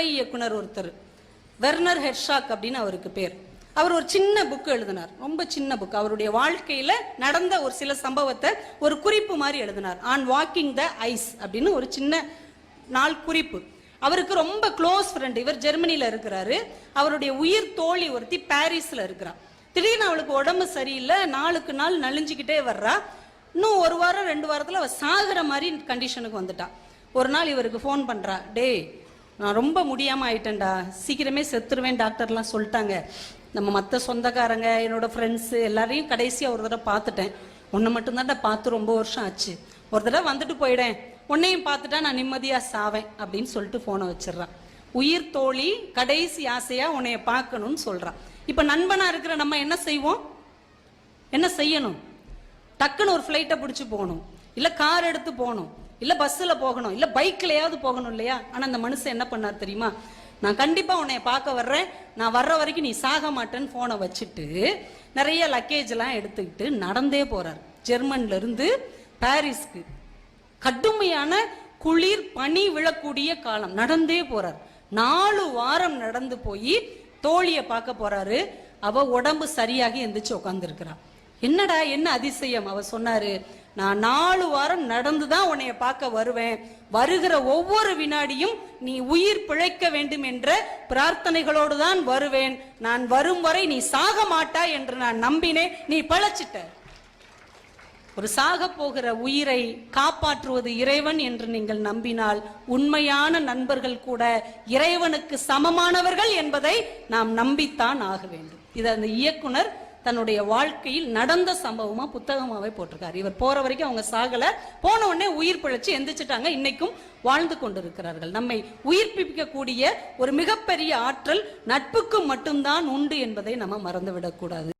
துணை இயக்குனர் ஒருத்தர், வெர்னர் ஹெர்ஷாக் அப்படின்னு அவருக்கு பேர். அவர் ஒரு சின்ன புக் எழுதினார், ரொம்ப சின்ன புக். அவருடைய வாழ்க்கையில நடந்த ஒரு சில சம்பவத்தை ஒரு குறிப்பு மாதிரி எழுதினார். ஆன் வாக்கிங் த ஐஸ் அப்படின்னு ஒரு சின்ன நாள் குறிப்பு. அவருக்கு ரொம்ப க்ளோஸ் ஃப்ரெண்ட், இவர் ஜெர்மனியில இருக்கிறாரு, அவருடைய உயிர் தோழி ஒருத்தி பாரிஸ்ல இருக்கிறார். திடீர்னு அவளுக்கு உடம்பு சரியில்லை, நாளுக்கு நாள் நலிஞ்சுக்கிட்டே வர்றா. இன்னும் 1 வாரம் 2 வாரத்தில் அவள் சாகிற மாதிரி கண்டிஷனுக்கு வந்துட்டா. ஒரு நாள் இவருக்கு ஃபோன் பண்ணுறா, டே நான் ரொம்ப முடியாமல் ஆயிட்டேன்டா, சீக்கிரமே செத்துருவேன் டாக்டர்லாம் சொல்லிட்டாங்க. நம்ம மற்ற சொந்தக்காரங்க என்னோட ஃப்ரெண்ட்ஸு எல்லாரையும் கடைசியாக ஒரு தடவை பார்த்துட்டேன், உன்னை மட்டும்தான்டா பார்த்து ரொம்ப வருஷம் ஆச்சு, ஒரு தடவை வந்துட்டு போயிடேன், உன்னையும் பார்த்துட்டா நான் நிம்மதியாக சாவேன் அப்படின்னு சொல்லிட்டு ஃபோனை வச்சிடறான். உயிர் தோழி கடைசி ஆசையாக உன்னைய பார்க்கணும்னு சொல்கிறான். இப்போ நண்பனாக இருக்கிற நம்ம என்ன செய்வோம், என்ன செய்யணும்? டக்குன்னு ஒரு ஃப்ளைட்டை பிடிச்சி போகணும், இல்லை கார் எடுத்து போகணும், இல்லை பஸ்ஸில் போகணும், இல்லை பைக்லையாவது போகணும் இல்லையா? ஆனால் அந்த மனுஷன் என்ன பண்ணார் தெரியுமா? நான் கண்டிப்பாக உன்னை பார்க்க வர்றேன், நான் வர்ற வரைக்கும் நீ சாக மாட்டேன்னு ஃபோனை வச்சுட்டு நிறைய லக்கேஜெலாம் எடுத்துக்கிட்டு நடந்தே போகிறார். ஜெர்மன்லேருந்து பாரிஸ்க்கு கடுமையான குளிர் பனி விழக்கூடிய காலம், நடந்தே போகிறார். 4 வாரம் நடந்து போய் தோழியை பார்க்க போறாரு. அவ உடம்பு சரியாகி எந்திரிச்சு உட்காந்துருக்கிறா. என்னடா என்ன அதிசயம்? அவ சொன்னாரு, நான் 4 வாரம் நடந்துதான் உன்னைய பார்க்க வருவேன், வருகிற ஒவ்வொரு வினாடியும் நீ உயிர் பிழைக்க வேண்டும் என்ற பிரார்த்தனைகளோடு தான் வருவேன், நான் வரும் வரை நீ சாக மாட்டாய் என்று நான் நம்பினேன், நீ பிழைச்சிட்ட. ஒரு சாக போகிற உயிரை காப்பாற்றுவது இறைவன் என்று நீங்கள் நம்பினால் உண்மையான நண்பர்கள் கூட இறைவனுக்கு சமமானவர்கள் என்பதை நாம் நம்பித்தான் ஆக வேண்டும். இதை அந்த இயக்குனர் தன்னுடைய வாழ்க்கையில் நடந்த சம்பவமா புத்தகமாவே போட்டிருக்காரு. இவர் போற வரைக்கும் அவங்க சாகல, போன உடனே உயிர் பிழைச்சு எந்திரிச்சிட்டாங்க, இன்னைக்கும் வாழ்ந்து கொண்டிருக்கிறார்கள். நம்மை உயிர்ப்பிக்கக்கூடிய ஒரு மிகப்பெரிய ஆற்றல் நட்புக்கு மட்டும்தான் உண்டு என்பதை நம்ம மறந்துவிடக் கூடாது.